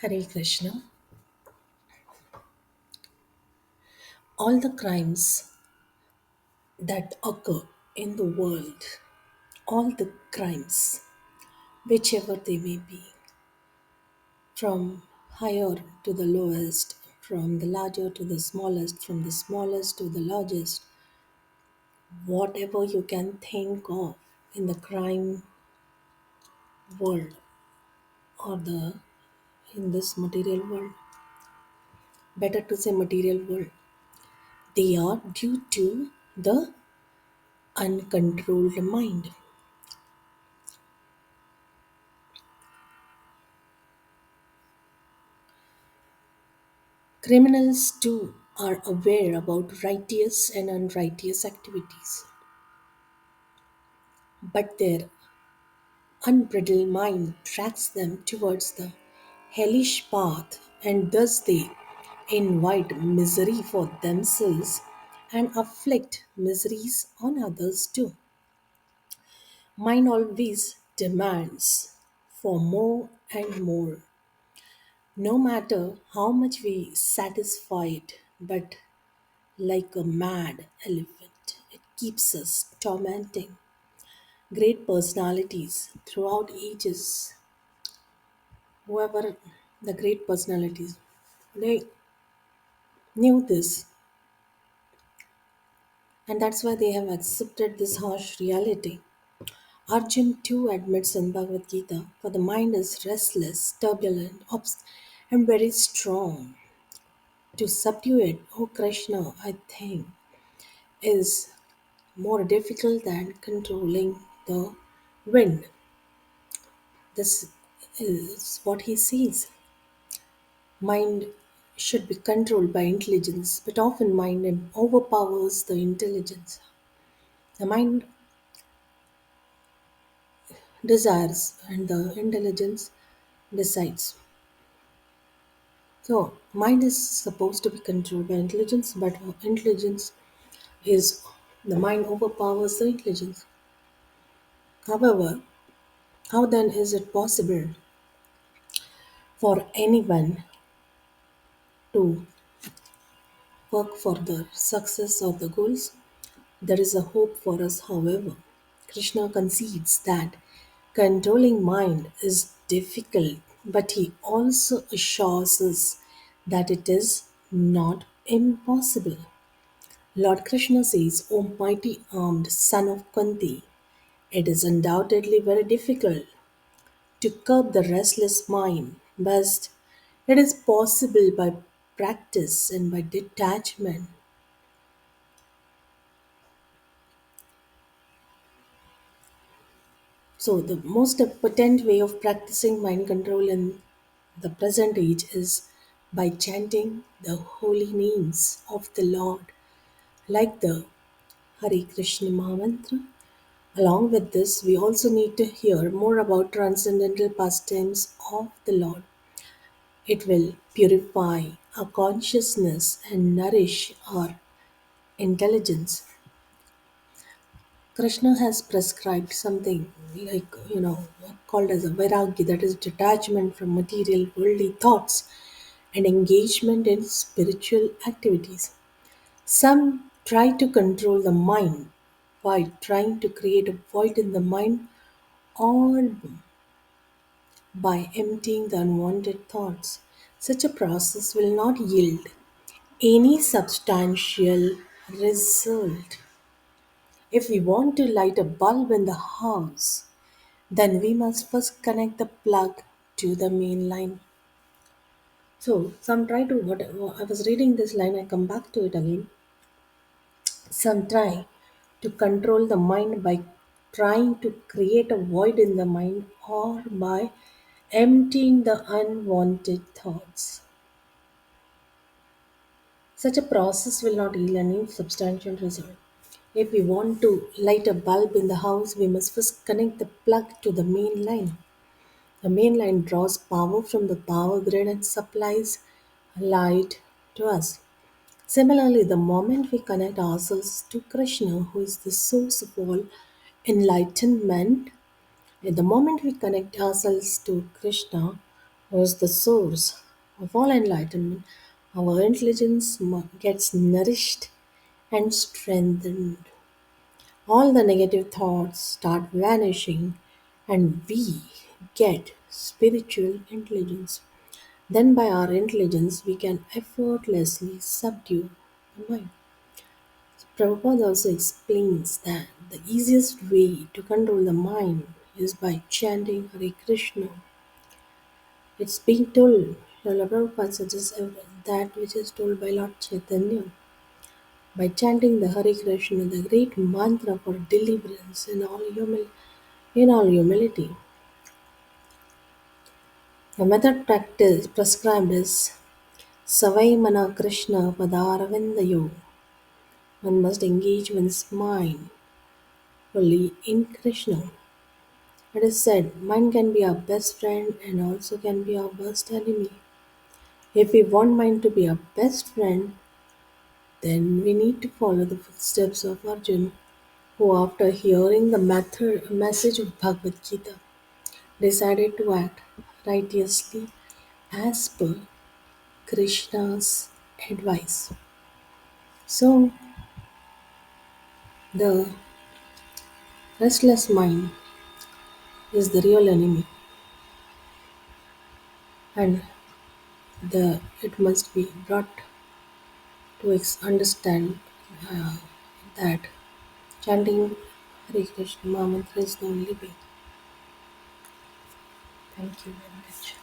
Hare Krishna. All the crimes that occur in the world, all the crimes, whichever they may be, from higher to the lowest, from the larger to the smallest, from the smallest to the largest, whatever you can think of in the crime world or the in this material world, better to say material world, they are due to the uncontrolled mind. Criminals too are aware about righteous and unrighteous activities, but their unbridled mind tracks them towards the hellish path, and thus they invite misery for themselves and afflict miseries on others too. Mind always demands for more and more, no matter how much we satisfy it, but like a mad elephant, it keeps us tormenting. Great personalities throughout ages, whoever the great personalities, they knew this, and that's why they have accepted this harsh reality. Arjun too admits in Bhagavad Gita, for the mind is restless, turbulent, and very strong. To subdue it, O Krishna, I think, is more difficult than controlling the wind. This is what he sees. Mind should be controlled by intelligence, but often mind overpowers the intelligence. The mind desires and the intelligence decides. So, mind is supposed to be controlled by intelligence, but intelligence is the mind overpowers the intelligence. However, how then is it possible for anyone to work for the success of the goals? There is a hope for us, however. Krishna concedes that controlling mind is difficult, but he also assures us that it is not impossible. Lord Krishna says, O mighty armed son of Kunti, it is undoubtedly very difficult to curb the restless mind, but it is possible by practice and by detachment. So, the most potent way of practicing mind control in the present age is by chanting the holy names of the Lord, like the Hare Krishna Mahamantra. Along with this, we also need to hear more about transcendental pastimes of the Lord. It will purify our consciousness and nourish our intelligence. Krishna has prescribed something like, called as a vairagya, that is detachment from material worldly thoughts and engagement in spiritual activities. Some try to control the mind by trying to create a void in the mind or by emptying the unwanted thoughts. Such a process will not yield any substantial result. If we want to light a bulb in the house, then we must first connect the plug to the main line. So, some try to, what I was reading this line, I come back to it again. Some try to control the mind by trying to create a void in the mind or by emptying the unwanted thoughts. Such a process will not yield any substantial result. If we want to light a bulb in the house, we must first connect the plug to the main line. The main line draws power from the power grid and supplies light to us. Similarly, the moment we connect ourselves to Krishna, who is the source of all enlightenment, at the moment we connect ourselves to Krishna, was the source of all enlightenment, our intelligence gets nourished and strengthened. All the negative thoughts start vanishing, and we get spiritual intelligence. Then, by our intelligence, we can effortlessly subdue the mind. Prabhupada also explains that the easiest way to control the mind is by chanting Hare Krishna. It's being told, Srila Prabhupada suggests that which is told by Lord Chaitanya. By chanting the Hare Krishna, the great mantra for deliverance in all humility. The method practice prescribed is Savai Mana Krishna Padaravindayo. One must engage one's mind fully in Krishna. It is said, mind can be our best friend and also can be our worst enemy. If we want mind to be our best friend, then we need to follow the footsteps of Arjun, who, after hearing the message of Bhagavad Gita, decided to act righteously as per Krishna's advice. So, the restless mind is the real enemy, and it must be brought to understand that chanting Hare Krishna Mahamantra is the only way. Thank you very much.